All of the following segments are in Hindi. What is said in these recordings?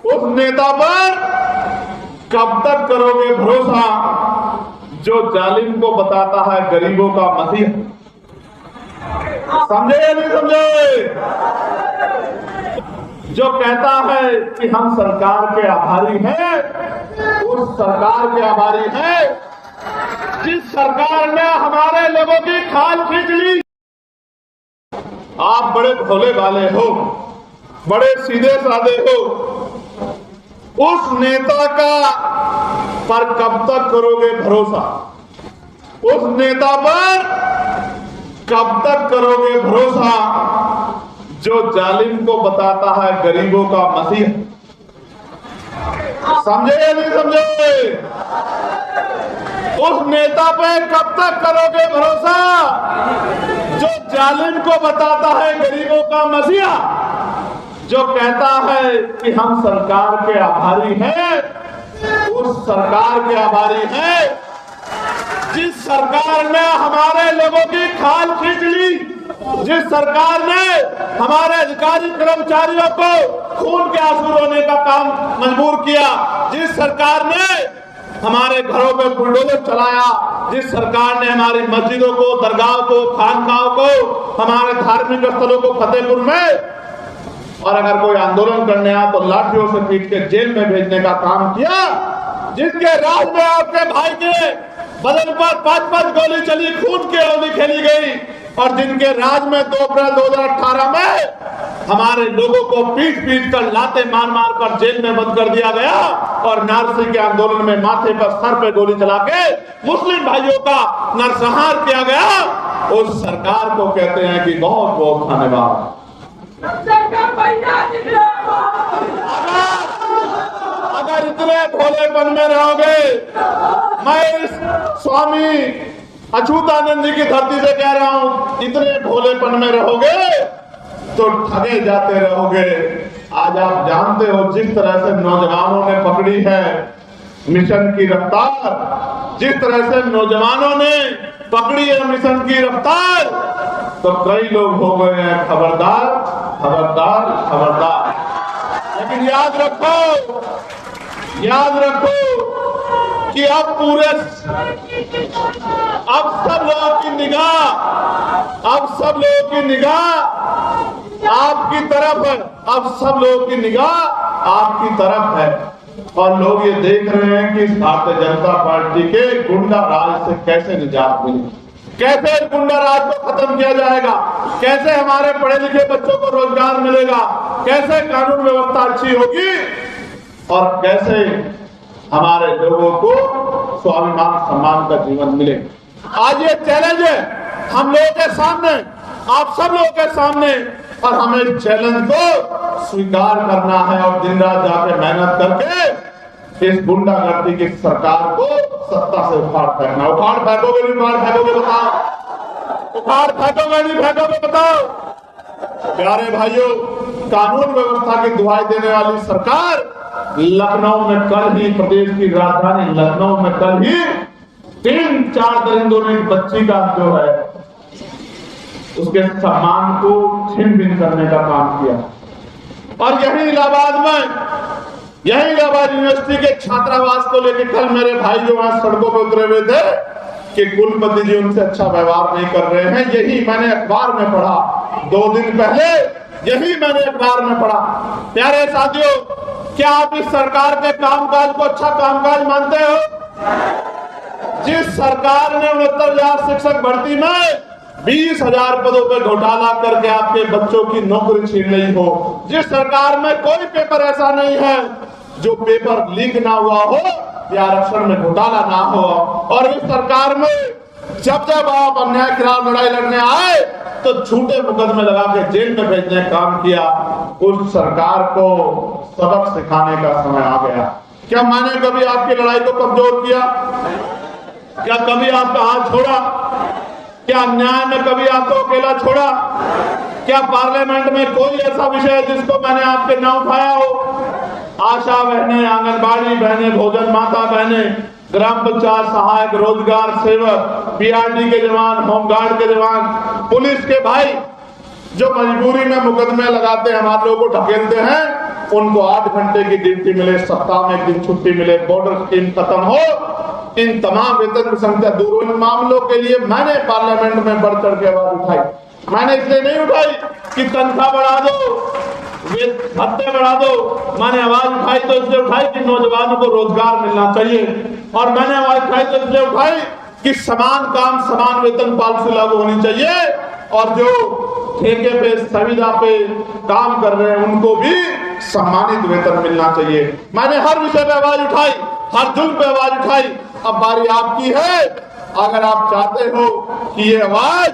उस नेता पर कब तक करोगे भरोसा जो जालिम को बताता है गरीबों का मसीहा? समझे या नहीं समझे? जो कहता है कि हम सरकार के आभारी हैं, उस सरकार के आभारी हैं जिस सरकार ने हमारे लोगों की खाल खींच ली। आप बड़े भोले भाले हो, बड़े सीधे साधे हो, उस नेता का पर कब तक करोगे भरोसा? उस नेता पर कब तक करोगे भरोसा जो जालिम को बताता है गरीबों का मसीहा? समझे या नहीं समझे? उस नेता पे कब तक करोगे भरोसा जो जालिम को बताता है गरीबों का मसीहा? जो कहता है कि हम सरकार के आभारी हैं, उस सरकार के आभारी हैं जिस सरकार ने हमारे लोगों की खाल खींच ली, जिस सरकार ने हमारे अधिकारी कर्मचारियों को खून के आंसू रोने का काम मजबूर किया, जिस सरकार ने हमारे घरों पे बुलडोजर चलाया, जिस सरकार ने हमारी मस्जिदों को, दरगाहों को, खानकाहों को, हमारे धार्मिक स्थलों को फतेहपुर में, और अगर कोई आंदोलन करने आया तो लाठियों से पीट के जेल में भेजने का काम किया, जिसके राज में आपके भाई के बदन पर 5-5 गोली चली, खून की होली खेली गई, और जिनके राज में 2 अप्रैल 2018 में हमारे लोगों को पीट पीट कर, लाते मार मार कर जेल में बंद कर दिया गया, और नारसी के आंदोलन में माथे पर, सर पे गोली चला के मुस्लिम भाइयों का नरसंहार किया गया, उस सरकार को कहते हैं कि बहुत बहुत धन्यवाद। अगर इतने भोलेपन में रहोगे, मैं इस स्वामी अछूतानंद जी की धरती से कह रहा हूं, इतने भोलेपन में रहोगे तो ठगे जाते रहोगे। आज आप जानते हो जिस तरह से नौजवानों ने पकड़ी है मिशन की रफ्तार, जिस तरह से नौजवानों ने पकड़ी है मिशन की रफ्तार, तो कई लोग हो गए हैं खबरदार, खबरदार, खबरदार। लेकिन याद रखो कि अब सब लोगों की निगाह आपकी तरफ है। अब सब लोगों की निगाह आपकी तरफ है, और लोग ये देख रहे हैं कि भारतीय जनता पार्टी के गुंडा राज से कैसे निजात मिली, कैसे गुंडा राज को खत्म किया जाएगा, कैसे हमारे पढ़े लिखे बच्चों को रोजगार मिलेगा, कैसे कानून व्यवस्था अच्छी होगी, और कैसे हमारे लोगों को स्वाभिमान सम्मान का जीवन मिलेगा। आज ये चैलेंज है हम लोगों के सामने, आप सब लोगों के सामने, और हमें इस चैलेंज को स्वीकार करना है और दिन रात जाके मेहनत करके इस गुंडागर्दी की सरकार को सत्ता से उखाड़ फेंकना। उखाड़ फेंकोगे नहीं, उखाड़ फेंकोगे बताओ? उखाड़ फेंकोगे नहीं, फेंकोगे बताओ? प्यारे भाइयों, कानून व्यवस्था की दुहाई देने वाली सरकार लखनऊ में कल ही, प्रदेश की राजधानी लखनऊ में कल ही 3-4 दरिंदों ने बच्ची का जो है उसके सम्मान को छीन भिन करने का काम किया। और यही इलाहाबाद यूनिवर्सिटी के छात्रावास को लेकर कल मेरे भाई जो वहां सड़कों पर उतरे हुए थे कि कुलपति जी उनसे अच्छा व्यवहार नहीं कर रहे हैं। यही मैंने अखबार में पढ़ा 2 दिन पहले, यही मैंने अखबार में पढ़ा। प्यारे साथियों, क्या आप इस सरकार के कामकाज को अच्छा कामकाज मानते हो? जिस सरकार ने 69,000 शिक्षक भर्ती में 20,000 पदों पर घोटाला करके आपके बच्चों की नौकरी छीन ली हो, जिस सरकार में कोई पेपर ऐसा नहीं है जो पेपर लीक ना हुआ हो या आरक्षण में घोटाला ना हो, और इस सरकार में जब जब आप अन्याय के खिलाफ लड़ाई लड़ने आए तो झूठे मुकदमे लगा के जेल में भेजने का काम किया। उस सरकार को सबक सिखाने का समय आ गया। क्या मैंने कभी आपकी लड़ाई को कमजोर किया? क्या कभी आपका हाथ छोड़ा? क्या अन्याय में कभी आपको अकेला छोड़ा? क्या पार्लियामेंट में कोई ऐसा विषय है जिसको मैंने आपके ना उठाया हो? आशा बहने, आंगनबाड़ी बहने, भोजन माता बहने, ग्राम पंचायत सहायक, रोजगार सेवक, पीआरडी के जवान, होमगार्ड के जवान, पुलिस के भाई जो मजबूरी में मुकदमे लगाते हैं, हमारे लोगों को ढकेलते हैं, उनको 8 घंटे की ड्यूटी मिले, सप्ताह में 1 दिन छुट्टी मिले, बॉर्डर स्कीम खत्म हो, इन तमाम वेतन की संख्या दूर हो। इन मामलों के लिए मैंने पार्लियामेंट में बढ़ चढ़ के आवाज उठाई। मैंने इसलिए नहीं उठाई कि तनख्वाह बढ़ा दो, भत्ते बढ़ा दो। मैंने आवाज उठाई तो इसलिए उठाई कि नौजवानों को रोजगार मिलना चाहिए, और मैंने आवाज उठाई तो इसलिए उठाई कि समान काम समान वेतन पॉलिसी लागू होनी चाहिए, और जो ठेके पे संविदा पे काम कर रहे हैं उनको भी सम्मानित वेतन मिलना चाहिए। मैंने हर विषय पे आवाज उठाई, हर जुल्म पे आवाज उठाई। अब बारी आपकी है, अगर आप चाहते हो कि ये आवाज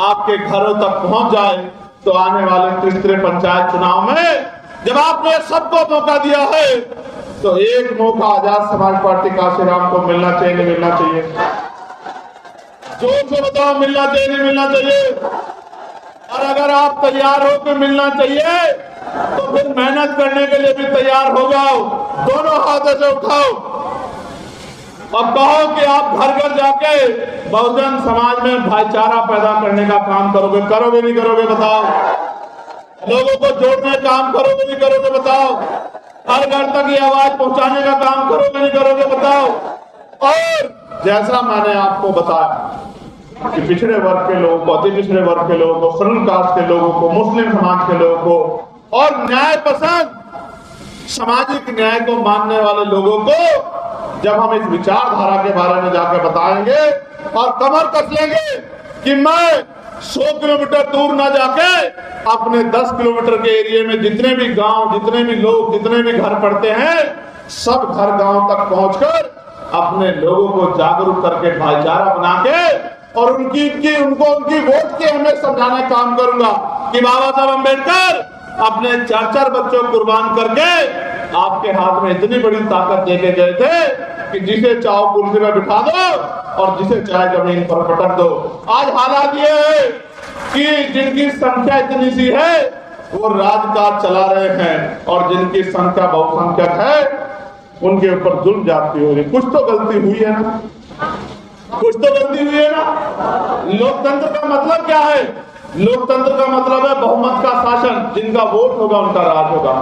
आपके घरों तक पहुंच जाए तो आने वाले तीसरे पंचायत चुनाव में जब आपने सबको मौका दिया है तो एक मौका आजाद समाज पार्टी काशीराम को मिलना चाहिए, नहीं मिलना चाहिए? जोर से बताओ, मिलना चाहिए नहीं मिलना चाहिए? और अगर आप तैयार हो कि मिलना चाहिए तो फिर मेहनत करने के लिए भी तैयार हो जाओ, दोनों हाथों से उठाओ और कहो कि आप घर घर जाके बहुजन समाज में भाईचारा पैदा करने का काम करोगे। करोगे नहीं करोगे बताओ? लोगों को जोड़ने का काम करोगे नहीं करोगे बताओ? हर घर तक ये आवाज पहुंचाने का काम करोगे नहीं करोगे बताओ? और जैसा मैंने आपको बताया कि पिछड़े वर्ग के लोगों को, अति पिछड़े वर्ग के लोगों को, शेड्यूल कास्ट के लोगों को, मुस्लिम समाज के लोगों को और न्याय पसंद सामाजिक न्याय को मानने वाले लोगों को जब हम इस विचारधारा के बारे में जाकर बताएंगे और कमर कस लेंगे कि मैं 100 किलोमीटर दूर ना जाके अपने 10 किलोमीटर के एरिया में जितने भी गांव, जितने भी लोग, जितने भी घर पड़ते हैं, सब घर गांव तक पहुंचकर अपने लोगों को जागरूक करके भाईचारा बना के और उनकी वोट की अहमियत समझाने का काम करूंगा कि बाबा साहब अम्बेडकर अपने 4-4 बच्चों को कुर्बान करके आपके हाथ में इतनी बड़ी ताकत देके गए थे कि जिसे चाहो कुर्सी में बिठा दो और जिसे चाहे जमीन पर पटक दो। आज हालात ये है कि जिनकी संख्या इतनी सी है वो राजकाज चला रहे हैं और जिनकी संख्या बहुसंख्यक है उनके ऊपर जुल्म जाती हो रही। कुछ तो गलती हुई है ना, कुछ तो गलती हुई है ना। लोकतंत्र का मतलब क्या है? लोकतंत्र का मतलब है बहुमत का शासन, जिनका वोट होगा उनका राज होगा।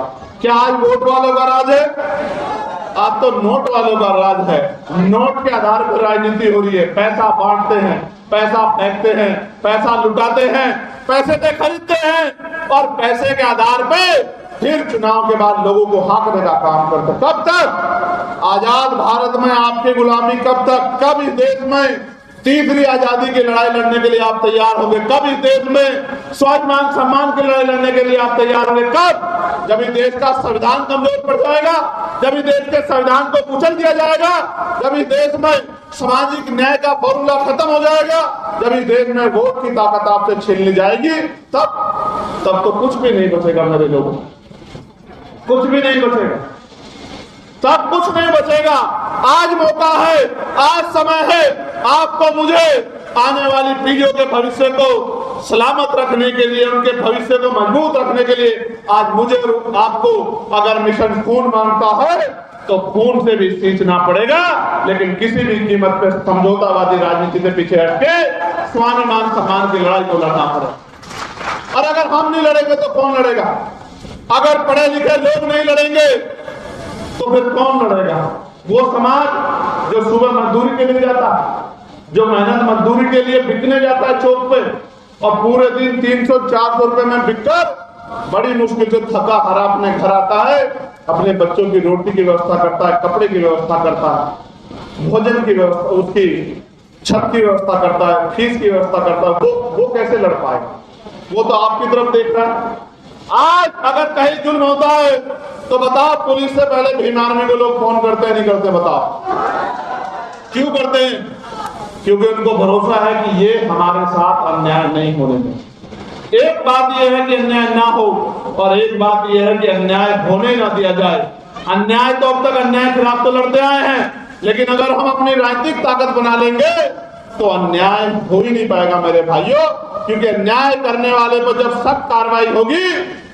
क्या आज वोट वालों का राज है? आज तो नोट वालों का राज है। नोट के आधार पर राजनीति हो रही है। पैसा बांटते हैं, पैसा फेंकते हैं, पैसा लुटाते हैं, पैसे से खरीदते हैं और पैसे के आधार पे फिर चुनाव के बाद लोगों को हाकने का काम करते। कब तक? आजाद भारत में आपकी गुलामी कब तक? कब इस देश में तीसरी आजादी की लड़ाई लड़ने के लिए आप तैयार होंगे? कब इस देश में स्वाभिमान सम्मान की लड़ाई लड़ने के लिए आप तैयार होंगे? कब? जब इस देश का संविधान कमजोर पड़ जाएगा, जब इस देश के संविधान को कुचल दिया जाएगा, जब इस देश में सामाजिक न्याय का फॉर्मूला खत्म हो जाएगा, जब इस देश में वोट की ताकत आपसे छीन ली जाएगी, तब तो कुछ भी नहीं बचेगा मेरे लोगों, कुछ भी नहीं बचेगा, सब कुछ नहीं बचेगा। आज मौका है, आज समय है आपको मुझे आने वाली पीढ़ियों के भविष्य को सलामत रखने के लिए, उनके भविष्य को मजबूत रखने के लिए आज मुझे और आपको अगर मिशन खून मांगता है तो खून से भी सींचना पड़ेगा, लेकिन किसी भी कीमत पे समझौतावादी राजनीति से पीछे हटके स्वाभिमान सम्मान की लड़ाई को लड़ना पड़ेगा। और अगर हम नहीं लड़ेंगे तो कौन लड़ेगा? अगर पढ़े लिखे लोग नहीं लड़ेंगे तो फिर कौन लड़ेगा? वो समाज जो सुबह मजदूरी के लिए जाता है, जो मेहनत मजदूरी के लिए बिकने जाता है चौक पे और पूरे दिन 300-400 रुपए में बिककर बड़ी मुश्किल से थका हारा अपने घर आता है, अपने बच्चों की रोटी की व्यवस्था करता है, कपड़े की व्यवस्था करता है, भोजन की व्यवस्था, उसकी छत की व्यवस्था करता है, फीस की व्यवस्था करता है, वो कैसे लड़ पाएगा? वो तो आपकी तरफ देख रहा है। आज अगर कहीं जुल्म होता है तो बताओ, पुलिस से पहले भीम आर्मी को लोग फोन करते हैं नहीं करते? बताओ क्यों करते हैं? क्योंकि उनको भरोसा है कि ये हमारे साथ अन्याय नहीं होने देंगे। एक बात यह है कि अन्याय ना हो और एक बात यह है कि अन्याय होने ना दिया जाए। अन्याय तो अब तक अन्याय खिलाफ तो लड़ते आए हैं, लेकिन अगर हम अपनी राजनीतिक ताकत बना लेंगे तो अन्याय हो ही नहीं पाएगा मेरे भाइयों, क्योंकि अन्याय करने वाले पर जब सख्त कार्रवाई होगी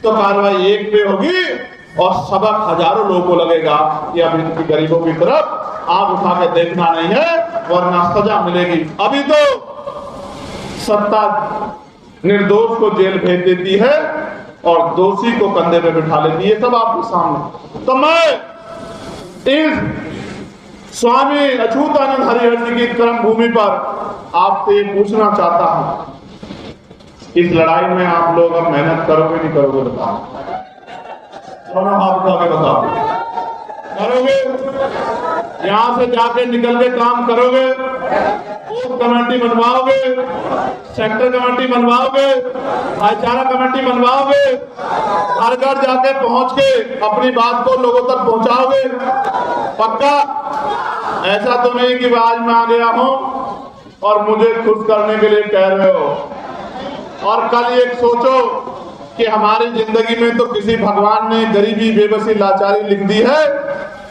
तो कार्रवाई एक पे होगी और सबक हजारों लोगों को लगेगा कि अब इनकी गरीबों की तरफ आंख उठा के देखना नहीं है वरना सजा मिलेगी। अभी तो सत्ता निर्दोष को जेल भेज देती है और दोषी को कंधे पे बिठा लेती, ये सब आपके सामने। तो मैं इस स्वामी अछूतानंद हरिहर जी की कर्म भूमि पर आपसे पूछना चाहता हूं, इस लड़ाई में आप लोग अब मेहनत करोगे नहीं करोगे बताओ? दोनों हाथ उठा के बताओ, करोगे? यहां से जाके निकल के काम करोगे? बूथ कमेटी बनवाओगे, सेक्टर कमेटी बनवाओगे, भाईचारा कमेटी बनवाओगे, घर घर जाके पहुंच के अपनी बात को लोगों तक पहुंचाओगे? पक्का? ऐसा तो नहीं कि आज मैं आ गया हूं और मुझे खुश करने के लिए कह रहे हो, और कल एक सोचो कि हमारी जिंदगी में तो किसी भगवान ने गरीबी, बेबसी, लाचारी लिख दी है,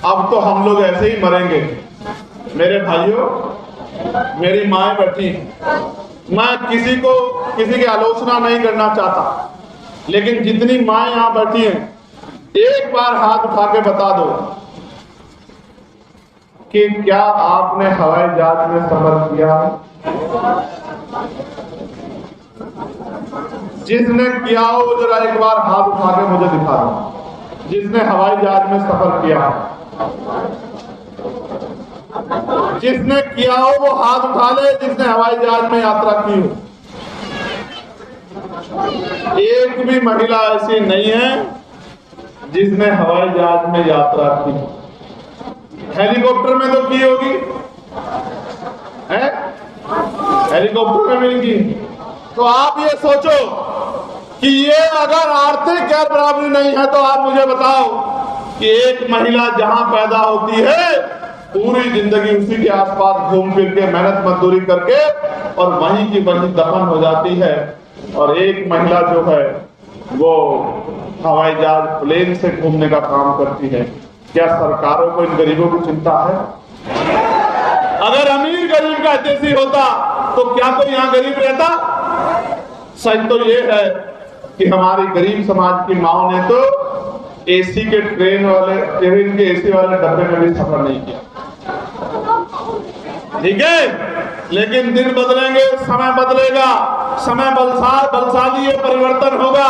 अब तो हम लोग ऐसे ही मरेंगे। मेरे भाइयों, मेरी माएं बैठी, मैं किसी की आलोचना नहीं करना चाहता, लेकिन जितनी माएं यहां बैठी हैं, एक बार हाथ उठा के बता दो कि क्या आपने हवाई जहाज में सफर किया? जिसने किया हो जरा एक बार हाथ उठा के मुझे दिखा दो, जिसने हवाई जहाज में सफर किया। जिसने किया हो वो हाथ उठा ले, जिसने हवाई जहाज में यात्रा की हो। एक भी महिला ऐसी नहीं है जिसने हवाई जहाज में यात्रा की। हेलीकॉप्टर में तो की होगी, है? हेलीकॉप्टर में भी की। तो आप ये सोचो कि ये अगर आर्थिक गैर बराबरी नहीं है तो आप मुझे बताओ कि एक महिला जहां पैदा होती है पूरी जिंदगी उसी के आसपास घूम फिर के मेहनत मजदूरी करके और वहीं की वहीं दफन हो जाती है, और एक महिला जो है वो हवाई जहाज, प्लेन से घूमने का काम करती है। क्या सरकारों को इन गरीबों की चिंता है? अगर अमीर गरीब का हितैषी होता तो क्या कोई यहाँ गरीब रहता? सच तो ये है कि हमारी गरीब समाज की माओ ने तो एसी के ट्रेन के एसी वाले डब्बे में भी सफर नहीं किया। ठीक है, लेकिन दिन बदलेंगे, समय बदलेगा, समय बलशाली परिवर्तन होगा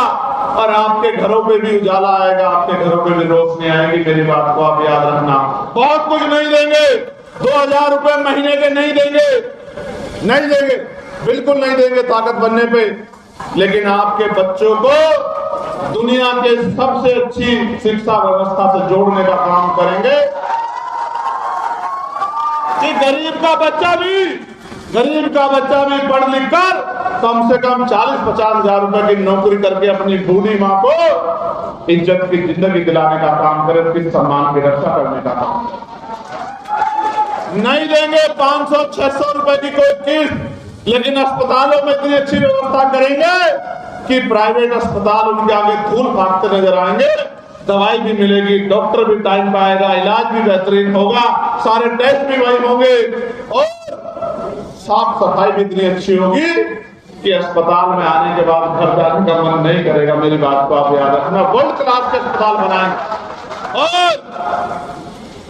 और आपके घरों पे भी उजाला आएगा, आपके घरों पे भी रोशनी आएगी। मेरी बात को आप याद रखना। बहुत कुछ नहीं देंगे, 2000 रुपए महीने के नहीं देंगे, नहीं देंगे, बिल्कुल नहीं देंगे ताकत बनने पे, लेकिन आपके बच्चों को दुनिया के सबसे अच्छी शिक्षा व्यवस्था से जोड़ने का काम करेंगे कि गरीब का बच्चा भी पढ़ लिख कर कम से कम 40-50 हजार रुपए की नौकरी करके अपनी बूढ़ी माँ को इज्जत की जिंदगी दिलाने का काम करे, उसके सम्मान की रक्षा करने का काम। नहीं देंगे 500-600 रुपए की कोई किस्त, लेकिन अस्पतालों में इतनी अच्छी व्यवस्था करेंगे कि प्राइवेट अस्पताल उनके आगे धूल भागते नजर आएंगे। दवाई भी मिलेगी, डॉक्टर भी टाइम पे आएगा, इलाज भी बेहतरीन होगा, सारे टेस्ट भी वही होंगे और साफ सफाई भी इतनी अच्छी होगी कि अस्पताल में आने के बाद घर जाने का मन नहीं करेगा। मेरी बात को आप याद रखना। वर्ल्ड क्लास के अस्पताल बनाएंगे और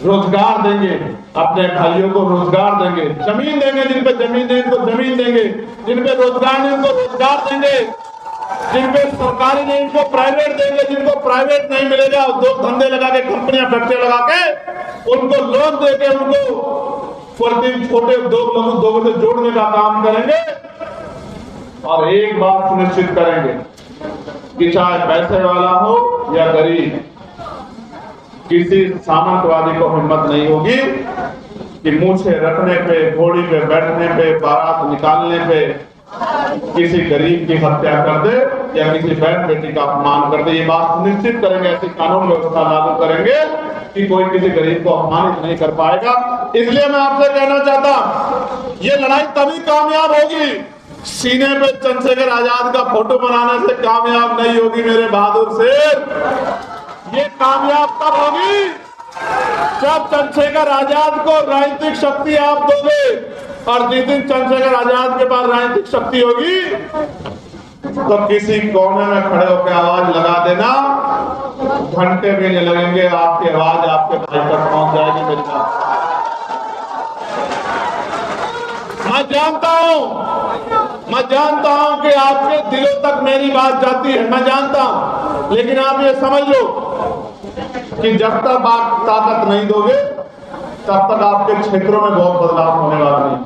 रोजगार देंगे, अपने भाइयों को रोजगार देंगे, जमीन देंगे, जिन पे जमीन है उनको जमीन देंगे, जिन पे रोजगार नहीं उनको रोजगार देंगे, जिन पे सरकारी नहीं उनको प्राइवेट देंगे, जिनको प्राइवेट नहीं मिलेगा उद्योग धंधे लगा के, कंपनियां फैक्ट्री लगा के उनको लोन देके उनको प्रतिदिन छोटे उद्योगों से जोड़ने का काम करेंगे। और एक बात सुनिश्चित करेंगे कि चाहे पैसे वाला हो या गरीब, किसी सामंतवादी को हिम्मत नहीं होगी कि मूछे रखने पे, घोड़ी पे बैठने पे, बारात निकालने पे किसी गरीब की हत्या कर दे या किसी बहन बेटी का अपमान कर दे। ये बात सुनिश्चित करेंगे, ऐसी कानून व्यवस्था लागू करेंगे कि कोई किसी गरीब को अपमानित नहीं कर पाएगा। इसलिए मैं आपसे कहना चाहता, ये लड़ाई तभी कामयाब होगी, सीने पे चंद्रशेखर आजाद का फोटो बनाने से कामयाब नहीं होगी मेरे बहादुर शेर। ये कामयाब तब होगी जब चंद्रशेखर आजाद को राजनीतिक शक्ति आप दोगे, और जिस दिन चंद्रशेखर आजाद के पास राजनीतिक शक्ति होगी तो किसी कोने में खड़े होकर आवाज लगा देना, घंटे भी नहीं लगेंगे, आपकी आवाज आपके भाई तक पहुंच जाएगी। मेरी बात मैं जानता हूं मैं जानता हूं कि आपके दिलों तक मेरी बात जाती है, मैं जानता हूं, लेकिन आप ये समझ लो कि जब तक आप ताकत नहीं दोगे तब तक आपके क्षेत्रों में बहुत बदलाव होने वाला नहीं।